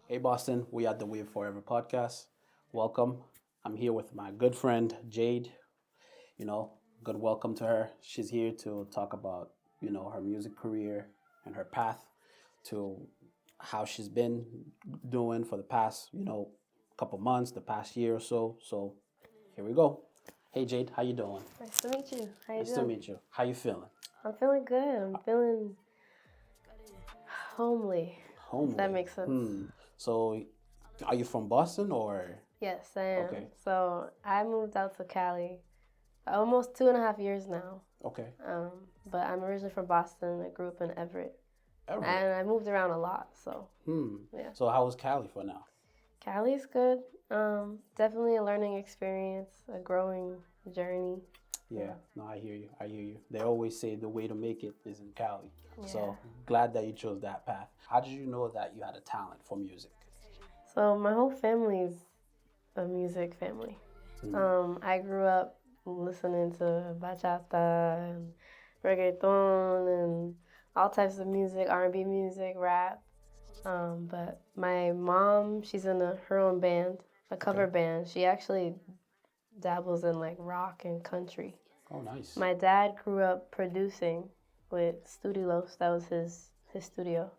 Hey Boston, we at the Wave Forever podcast. Welcome. I'm here with my good friend Jade. You know, good welcome to her. She's here to talk about, her music career and her path to how she's been doing for the past, couple months, the past year or so. So here we go. Hey Jade, how you doing? Nice to meet you. How you Nice to doing? meet you. How you feeling? I'm feeling good. I'm feeling homely. If that Homely. makes sense. So are you from Boston or Yes, I am. okay. So I moved out to Cali almost 2.5 years now. Okay. Um, but I'm originally from Boston. I grew up in Everett. Everett. And I moved around a lot. So yeah. So how was Cali for now? Cali's good. Definitely a learning experience, a growing journey. Yeah, no, I hear you. I hear you. They always say the way to make it is in Cali. Yeah. So glad that you chose that path. How did you know that you had a talent for music? So my whole family's a music family. I grew up listening to bachata and reggaeton and all types of music, R&B music, rap. But my mom, she's in her own band, a cover band. She actually dabbles in like rock and country. Oh, nice. My dad grew up producing with Studios. That was his studio.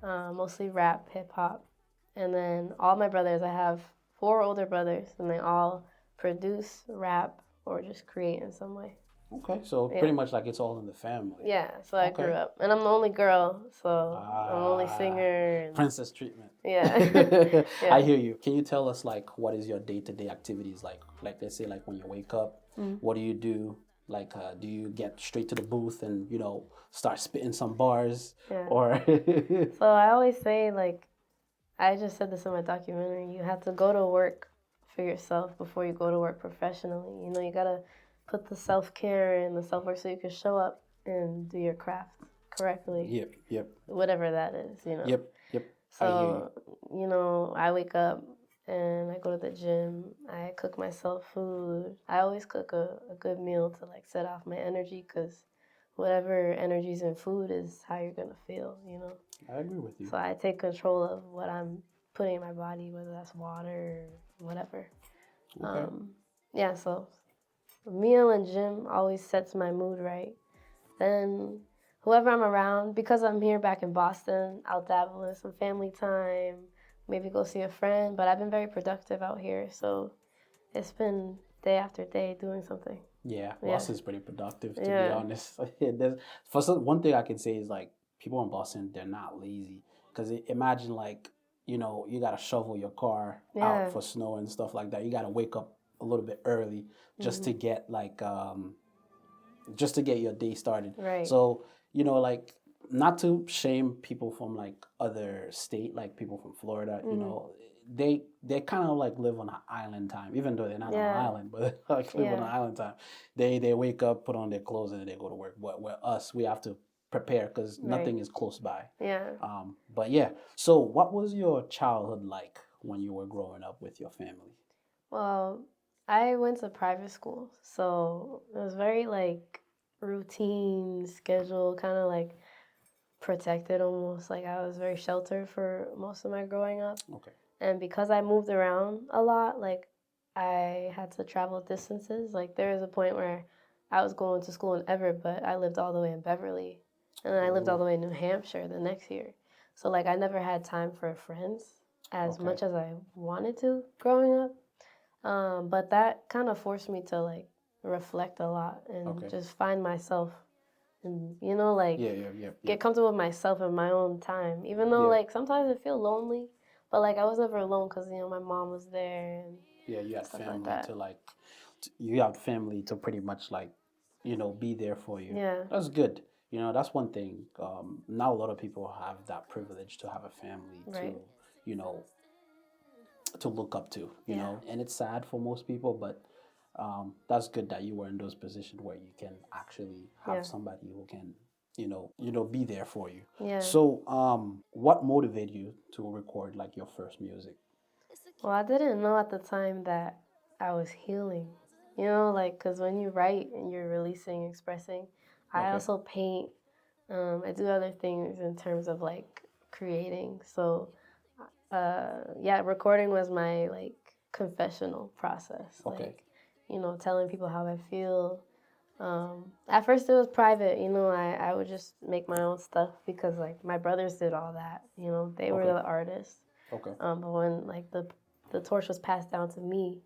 Mostly rap, hip hop. And then all my brothers, I have 4 older brothers, and they all produce, rap, or just create in some way. Okay, so pretty much like it's all in the family. Yeah, so I grew up. And I'm the only girl, so I'm the only singer. And Princess treatment. yeah. I hear you. Can you tell us like what is your day-to-day activities like? Like let's say like when you wake up, what do you do? Like do you get straight to the booth and start spitting some bars Yeah. or So I always say, like, I just said this in my documentary, you have to go to work for yourself before you go to work professionally. You gotta put the self-care and the self-work so you can show up and do your craft correctly. Yep. Whatever that is. Yep. I hear you. So, I wake up and I go to the gym. I cook myself food. I always cook a good meal to like set off my energy, because whatever energy's in food is how you're gonna feel. I agree with you. So I take control of what I'm putting in my body, whether that's water or whatever. Okay. Yeah, so meal and gym always sets my mood right. Then whoever I'm around, because I'm here back in Boston, I'll dabble in some family time, maybe go see a friend. But I've been very productive out here, so it's been day after day doing something. Yeah, Boston's pretty productive to be Yeah. honest. One thing I can say is like people in Boston, they're not lazy. Because imagine like, you got to shovel your car Yeah. out for snow and stuff like that. You got to wake up a little bit early just to get like, just to get your day started. Right. So, like not to shame people from like other state, like people from Florida, they kind of like live on an island time, even though they're not on an island, but like live on an island time. They wake up, put on their clothes, and then they go to work. But where us, we have to prepare because nothing is close by. Yeah. But yeah. So, what was your childhood like when you were growing up with your family? Well, I went to private school, so it was very like routine, schedule, kind of like protected almost. Like I was very sheltered for most of my growing up. Okay. And because I moved around a lot, like I had to travel distances. Like there was a point where I was going to school in Everett, but I lived all the way in Beverly. And then I lived all the way in New Hampshire the next year. So like I never had time for friends as much as I wanted to growing up. But that kind of forced me to like reflect a lot and just find myself and get comfortable with myself in my own time. Even though like sometimes it feel lonely, but like I was never alone because my mom was there and you had stuff family like that. to like you have family to pretty much like be there for you. Yeah. That's good. That's one thing. Not a lot of people have that privilege to have a family to to look up to, and it's sad for most people, but that's good that you were in those positions where you can actually have somebody who can, be there for you. Yeah. So, what motivated you to record like your first music? Well, I didn't know at the time that I was healing. Like, because when you write and you're releasing, expressing, I also paint. I do other things in terms of like creating. So yeah, recording was my like confessional process. Okay. Like, telling people how I feel. At first it was private, I would just make my own stuff because like my brothers did all that, they were Okay. the artists. Okay. But when like the torch was passed down to me,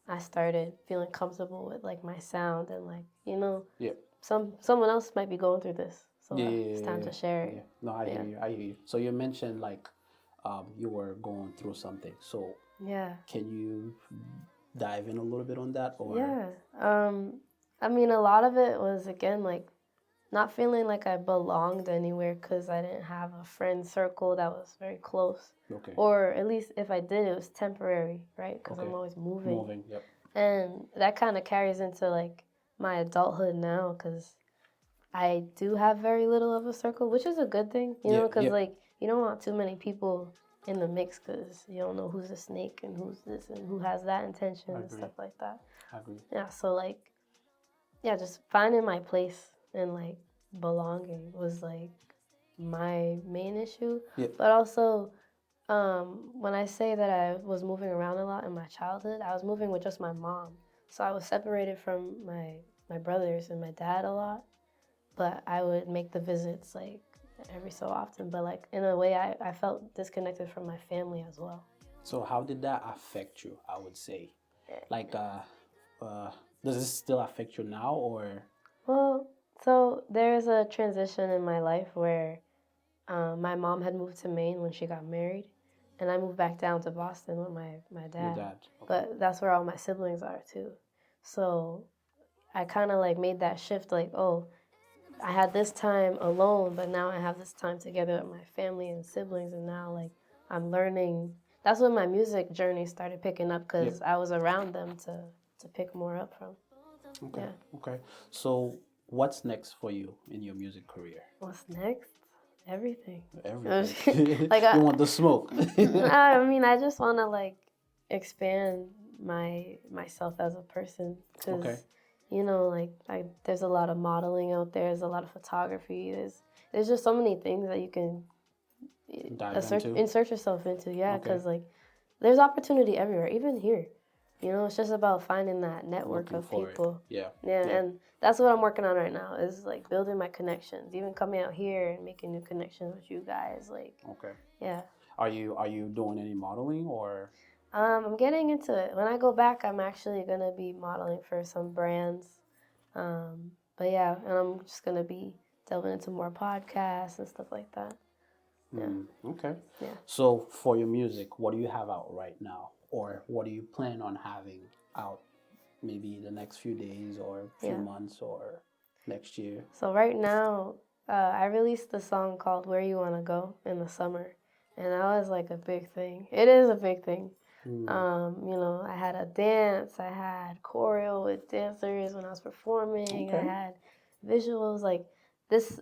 I started feeling comfortable with like my sound and like, Yeah. someone else might be going through this. So Yeah. it's time to share it. Yeah. No, I hear you. I hear you. So you mentioned like you were going through something. So Yeah. can you dive in a little bit on that? Or Yeah. I mean, a lot of it was, again, like, not feeling like I belonged anywhere because I didn't have a friend circle that was very close. Okay. Or at least if I did, it was temporary, right? Because Okay. I'm always moving. Moving. Yep. And that kind of carries into, like, my adulthood now because I do have very little of a circle, which is a good thing, Yeah, because, yeah. like, you don't want too many people in the mix because you don't know who's a snake and who's this and who has that intention and stuff like that. I agree. Yeah, so, like, yeah, just finding my place and, like, belonging was, like, my main issue. Yeah. But also, when I say that I was moving around a lot in my childhood, I was moving with just my mom. So I was separated from my brothers and my dad a lot. But I would make the visits, like, every so often. But, like, in a way, I felt disconnected from my family as well. So how did that affect you? I would say, like, does this still affect you now, or? Well, so there's a transition in my life where my mom had moved to Maine when she got married, and I moved back down to Boston with my dad. Your dad. Okay. But that's where all my siblings are too. So I kind of like made that shift, like, oh, I had this time alone, but now I have this time together with my family and siblings, and now like I'm learning. That's when my music journey started picking up because I was around them to pick more up from. Okay. Yeah. Okay. So what's next for you in your music career? What's next? Everything. Everything. Like You want the smoke? I mean, I just want to like expand myself as a person because Okay. like there's a lot of modeling out there. There's a lot of photography. There's just so many things that you can insert yourself into. Yeah, Okay. because like there's opportunity everywhere, even here. It's just about finding that network of people. Yeah. Yeah, and that's what I'm working on right now is like building my connections, even coming out here and making new connections with you guys. Like, Okay. yeah. Are you doing any modeling, or? I'm getting into it. When I go back, I'm actually gonna be modeling for some brands. But yeah, and I'm just gonna be delving into more podcasts and stuff like that. Yeah. Okay. Yeah. So for your music, what do you have out right now, or what do you plan on having out? Maybe the next few days, or few months, or next year. So right now, I released the song called "Where You Wanna Go" in the summer, and that was like a big thing. It is a big thing. I had a dance, I had choreo with dancers when I was performing, I had visuals like this.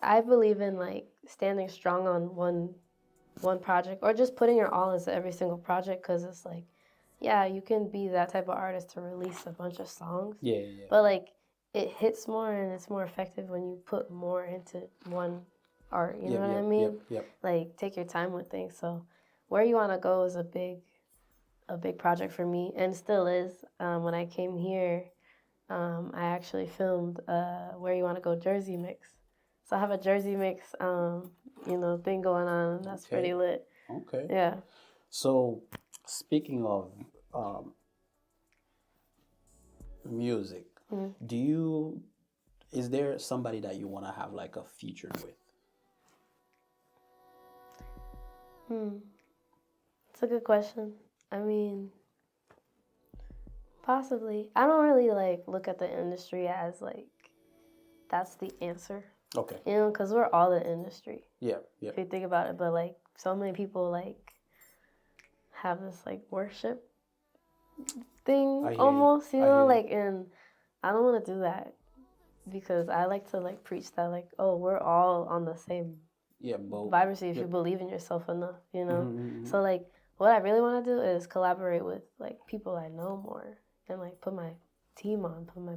I believe in like standing strong on one project or just putting your all into every single project because it's like, yeah, you can be that type of artist to release a bunch of songs. Yeah. But like it hits more and it's more effective when you put more into one art. You know what I mean? Yep. Like take your time with things. So Where You Wanna Go is a big project for me and still is. When I came here, I actually filmed Where You Wanna Go Jersey mix. So I have a Jersey mix, thing going on. That's pretty lit. Okay. Yeah. So, speaking of music, is there somebody that you want to have like a feature with? It's a good question. I mean, possibly. I don't really like look at the industry as like that's the answer. Okay. Because we're all the industry. Yeah. If you think about it, but like so many people like have this like worship thing almost, like, and I don't want to do that because I like to like preach that like, oh, we're all on the same vibrancy if you believe in yourself enough, So like what I really want to do is collaborate with like people I know more and like put my team on, put my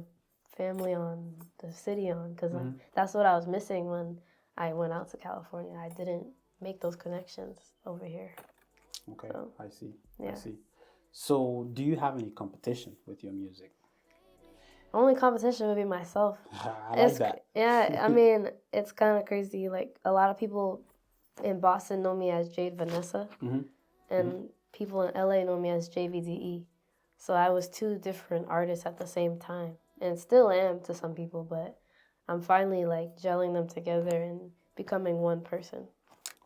family on, the city on, because like that's what I was missing when I went out to California. I didn't make those connections over here. Okay, So I see. I yeah. see. So, do you have any competition with your music? Only competition would be myself. I like that. Yeah, I mean, it's kind of crazy. Like, a lot of people in Boston know me as Jade Vanessa, Hmm. and people in LA know me as JVDE. So I was two different artists at the same time, and still am to some people, but I'm finally like gelling them together and becoming one person.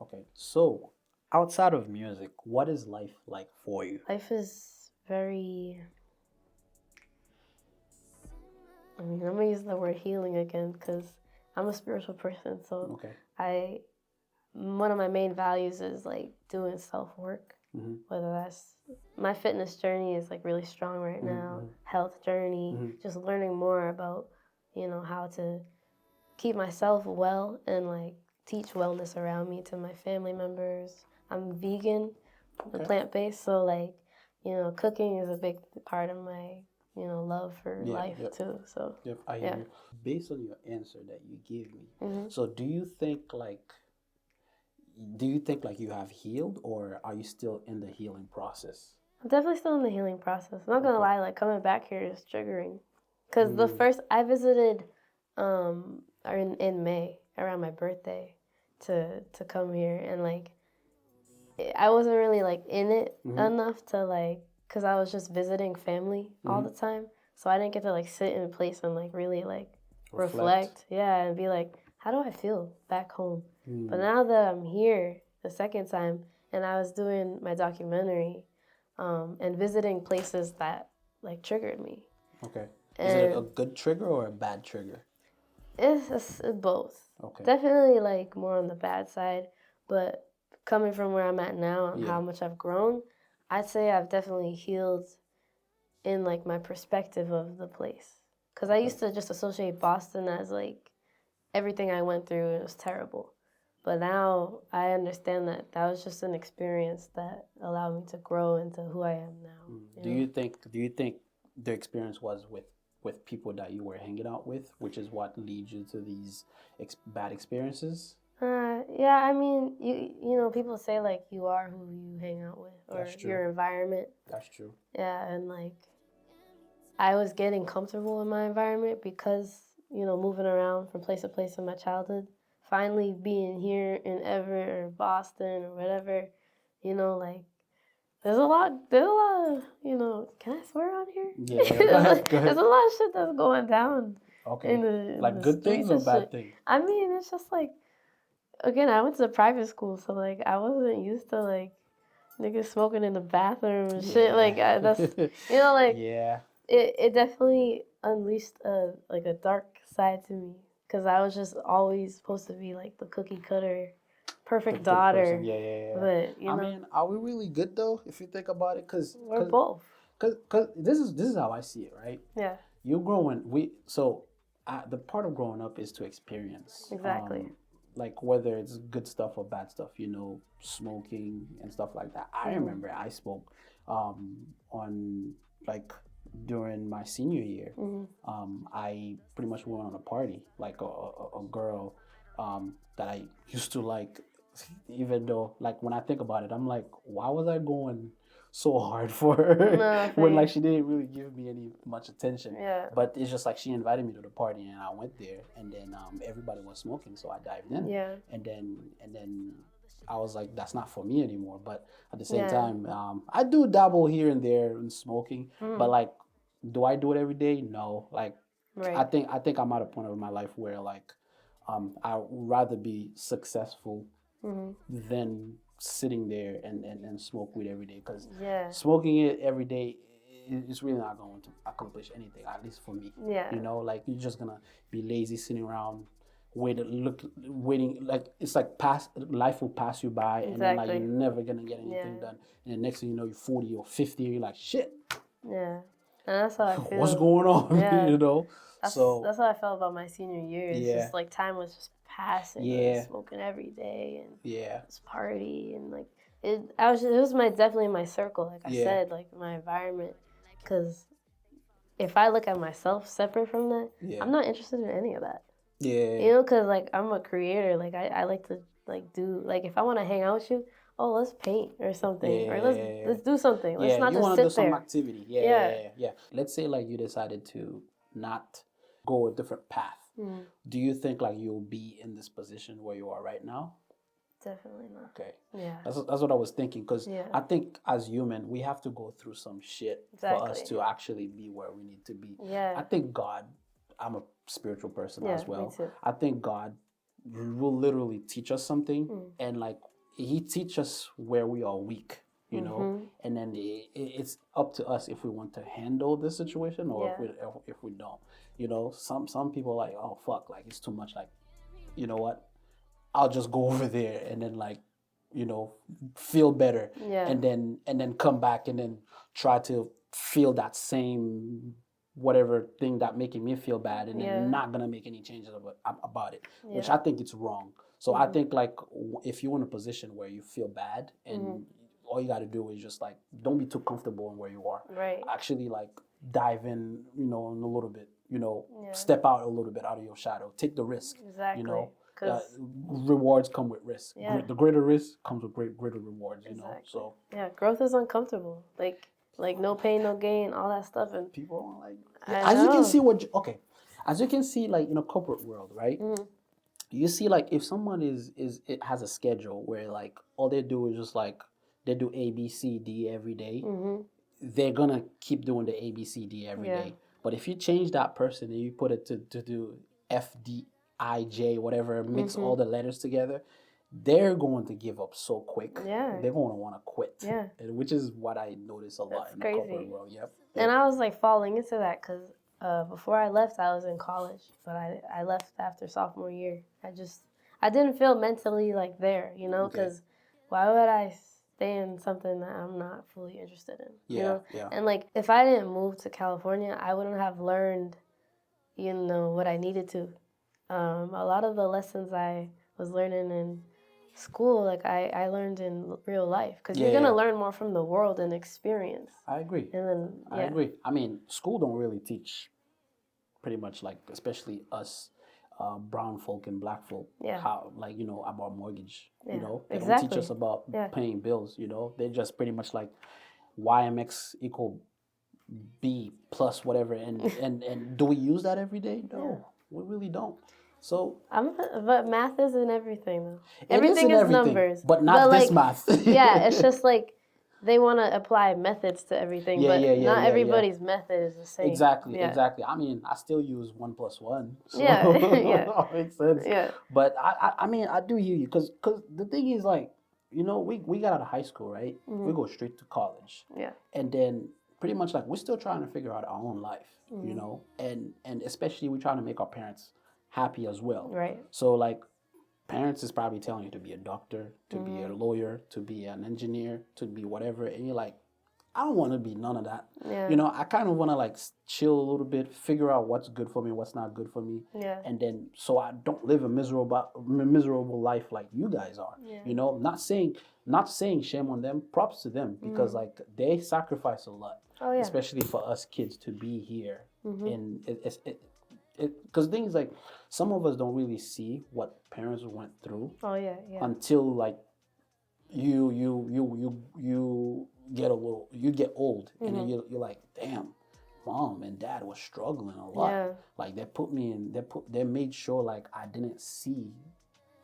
Okay, so outside of music, what is life like for you? Life is very, I mean, I'm gonna use the word healing again because I'm a spiritual person. So Okay. I, one of my main values is like doing self work, Hmm. whether that's my fitness journey is like really strong right now, Hmm. health journey, Hmm. just learning more about, how to keep myself well and like teach wellness around me to my family members. I'm vegan, I'm Okay. plant based, so like, cooking is a big part of my, love for Yeah. life Yep. too. So Yep. I hear yeah. you. Based on your answer that you gave me, hmm so do you think like you have healed, or are you still in the healing process? I'm definitely still in the healing process. I'm not gonna Okay. lie, like coming back here is triggering. Cause the Mm. first I visited, in May around my birthday, to come here, and like I wasn't really like in it Mm-hmm. enough to like, cause I was just visiting family all Mm-hmm. the time, so I didn't get to like sit in a place and like really like Reflect. reflect, yeah, and be like, how do I feel back home? But Mm. now that I'm here the second time, and I was doing my documentary, and visiting places that like triggered me, Okay. Is it a and good trigger or a bad trigger? it's both. Okay. Definitely like more on the bad side, but coming from where I'm at now and Yeah. how much I've grown, I'd say I've definitely healed in like my perspective of the place. Cause I Okay. used to just associate Boston as like everything I went through, it was terrible. But now I understand that that was just an experience that allowed me to grow into who I am now. Mm. You Do know? you think the experience was with people that you were hanging out with, which is what leads you to these bad experiences? Yeah, I mean, people say like you are who you hang out with That's or true. your environment. That's true. Yeah, and like I was getting comfortable in my environment because, moving around from place to place in my childhood, finally being here in Everett or Boston or whatever, like there's a lot of, can I swear on here? Yeah. Go ahead. Go There's ahead. a lot of shit that's going down in Okay. the Like good things streets or and bad shit. things? I mean, it's just like, again, I went to private school, so like I wasn't used to like niggas smoking in the bathroom and shit. Yeah. Like that's, like Yeah. it definitely unleashed a dark side to me because I was just always supposed to be like the cookie cutter, The perfect good person. daughter, Yeah, yeah, yeah. but I mean, are we really good though? If you think about it, we're both. cause this is how I see it, right? Yeah, You're growing. The part of growing up is to experience, exactly. like whether it's good stuff or bad stuff. Smoking and stuff like that. I Mhm. remember I spoke, on like during my senior year. Mhm. I pretty much went on a party, like a girl, that I used to like. Even though, like, when I think about it, I'm like, why was I going so hard for her No, I feel when, like, you. she didn't really give me any much attention? Yeah. But it's just like she invited me to the party, and I went there, and then everybody was smoking, so I dived in, Yeah. and then I was like, that's not for me anymore. But at the same Yeah. time, I do dabble here and there in smoking, but Mm. like, do I do it every day? No. Like, I Right. think I think I'm at a point of my life where, like, I would rather be successful Mhm. than sitting there and smoke weed every day, because Yeah. smoking it every day is really not going to accomplish anything, at least for me. Yeah. Like, you're just gonna be lazy sitting around waiting, like it's like life will pass you by, and then like you're Exactly. never gonna get Yeah. anything done, and the next thing you know, you're 40 or 50, and you're like, shit, Yeah. And that's how I what's feel. going on? Yeah. So That's how I felt about my senior year. It's yeah, just like time was just passing. I was yeah, smoking every day and yeah, this party and like it was my definitely my circle. Like I yeah, said, like my environment. Because if I look at myself separate from that, yeah, I'm not interested in any of that. yeah, Because like I'm a creator. Like I like to like do like if I want to hang out with you, oh, let's paint or something, or Yeah. let's do something. Let's Yeah, not you just want to do sit some there. activity. Yeah, Yeah. yeah, yeah, yeah. Let's say like you decided to not go a different path. Mm, Do you think like you'll be in this position where you are right now? definitely not. Okay. Yeah. That's what I was thinking, because Yeah. I think as human we have to go through some shit for us Exactly. to actually be where we need to be. Yeah. I think God, I'm a spiritual person Yeah, as well. me too. I think God will literally teach us something, Mm. and like he teach us where we are weak, you know, and then it's up to us if we want to handle this situation or Yeah. if we don't. You know, some people are like, oh fuck, like it's too much, like, you know what, I'll just go over there and then like, you know, feel better, Yeah. and then come back and then try to feel that same whatever thing that making me feel bad, and Yeah. then not gonna make any changes about it, which Yeah. I think it's wrong. So I think like if you're in a position where you feel bad, and all you got to do is just like don't be too comfortable in where you are. Right. Actually like dive in, you know, in a little bit, you know, Yeah. step out a little bit out of your shadow, take the risk. Exactly. You know, 'Cause rewards come with risk. Yeah. The greater risk comes with greater rewards. You know, Exactly. so yeah, growth is uncomfortable. Like no pain, no gain, all that stuff. And people are like, I as you can know. see, okay, as you can see, like in a corporate world, right? You see, like if someone it has a schedule where like all they do is just like they do A B C D every day, they're gonna keep doing the A B C D every Yeah. day. But if you change that person and you put it to do F D I J whatever, mix all the letters together, they're going to give up so quick. Yeah. They're going to want to quit. Yeah. Which is what I notice a lot That's in the corporate crazy. world. Yep. And I was like falling into that because before I left, I was in college, but I left after sophomore year. I didn't feel mentally like there, you know, Okay. because why would I stay in something that I'm not fully interested in? Yeah, You know? yeah. And like if I didn't move to California, I wouldn't have learned, you know, what I needed to. A lot of the lessons I was learning in school, like I learned in real life, because you're gonna learn more from the world and experience. I agree. And then I agree. I mean, school don't really teach pretty much like, especially us brown folk and black folk, Yeah. how, like, you know, about mortgage. Yeah, You know, they don't exactly. teach us about Yeah. paying bills. You know, they just pretty much like YMX equal B plus whatever, and do we use that every day? No, we really don't. So But math isn't everything though. it Everything isn't is numbers, but not this like, math. yeah, it's just like they want to apply methods to everything, Yeah, but yeah, yeah, not yeah, everybody's method is the same. Exactly, Yeah. exactly. I mean, I still use 1+1, so Yeah, yeah. that makes sense. Yeah. But I mean, I do hear you, because the thing is like, you know, we got out of high school, right? We go straight to college, Yeah. and then pretty much like we're still trying to figure out our own life, you know, and especially we're trying to make our parents happy as well. Right. So like, parents is probably telling you to be a doctor, to be a lawyer, to be an engineer, to be whatever, and you're like, I don't want to be none of that. Yeah. You know, I kind of want to like chill a little bit, figure out what's good for me, what's not good for me, Yeah. and then so I don't live a miserable life like you guys are. Yeah. You know, not saying shame on them, props to them, because like they sacrifice a lot, Oh yeah. especially for us kids to be here. And because things like some of us don't really see what parents went through Oh yeah. Yeah. until like you get old, and then you're like, damn, mom and dad was struggling a lot. Yeah. Like they made sure like I didn't see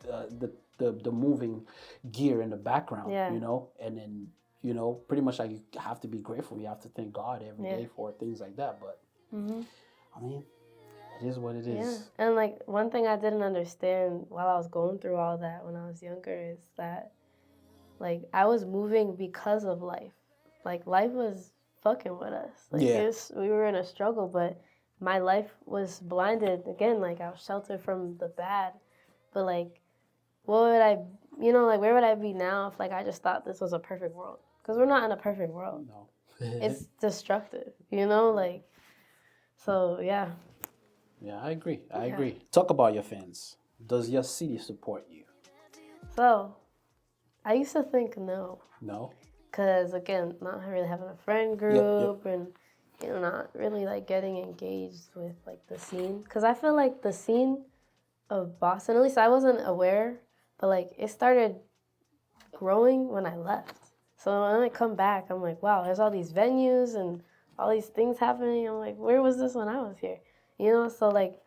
the moving gear in the background. Yeah. You know, and then, you know, pretty much like you have to be grateful, you have to thank God every day for things like that. But I mean, it is what it is. Yeah. And like one thing I didn't understand while I was going through all that when I was younger is that like I was moving because of life. Like life was fucking with us. Like we were in a struggle, but my life was blinded again. Like I was sheltered from the bad. But like, what would I, you know, like where would I be now if like I just thought this was a perfect world? Because we're not in a perfect world. No. It's destructive, you know, like. So yeah. Yeah, I agree. Talk about your fans. Does your city support you? So, I used to think no. No? Because, again, not really having a friend group and, you know, not really, like, getting engaged with, like, the scene. Because I feel like the scene of Boston, at least I wasn't aware, but, like, it started growing when I left. So when I come back, I'm like, wow, there's all these venues and all these things happening. I'm like, where was this when I was here? You know, so like,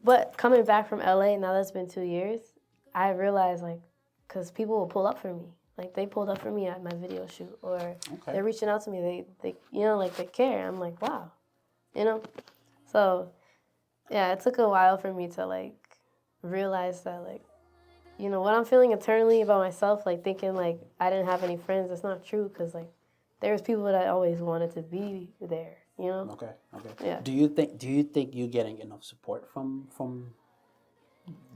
but coming back from LA, now that's been 2 years, I realized like, because people will pull up for me. Like they pulled up for me at my video shoot, or they're reaching out to me. They you know, like they care. I'm like, wow, you know. So yeah, it took a while for me to like realize that like, you know, what I'm feeling internally about myself, like thinking like I didn't have any friends. That's not true, because like there's people that I always wanted to be there. You know. Okay. Yeah. Do you think you're getting enough support from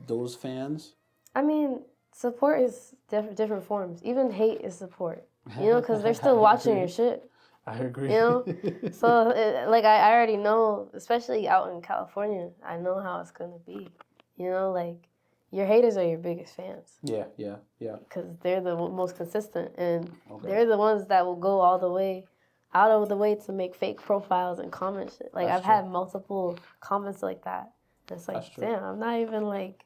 those fans? I mean, support is different forms. Even hate is support. You know, because they're still watching your shit. I agree. You know, so like I already know, especially out in California, I know how it's gonna be. You know, like your haters are your biggest fans. Yeah. Because they're the most consistent, and they're the ones that will go all the way, out of the way to make fake profiles and comment shit. Like I've had multiple comments like that. And it's like, damn, I'm not even like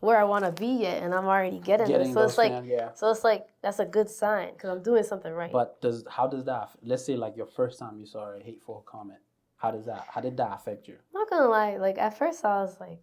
where I want to be yet, and I'm already getting this. So it's like, so it's like that's a good sign, because I'm doing something right. But how does that? Let's say like your first time you saw a hateful comment. How did that affect you? I'm not gonna lie. Like at first I was like,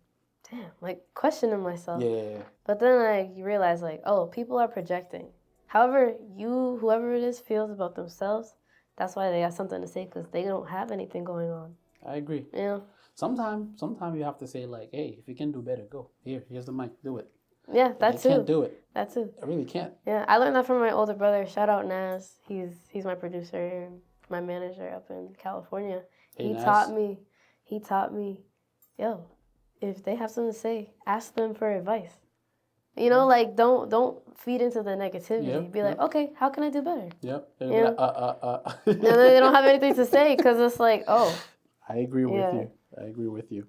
damn, like questioning myself. Yeah. But then I realized like, oh, people are projecting. However whoever it is feels about themselves, that's why they got something to say, because they don't have anything going on. I agree. You know. Sometimes you have to say like, hey, if you can do better, go. Here's the mic, do it. Yeah, that too. Can't do it. That too. I really can't. Yeah, I learned that from my older brother. Shout out Nas. He's my producer and my manager up in California. He taught me, yo, if they have something to say, ask them for advice. You know, like don't feed into the negativity. Be like, okay, how can I do better? Yep. You know? And then they don't have anything to say, because it's like, oh. I agree with you.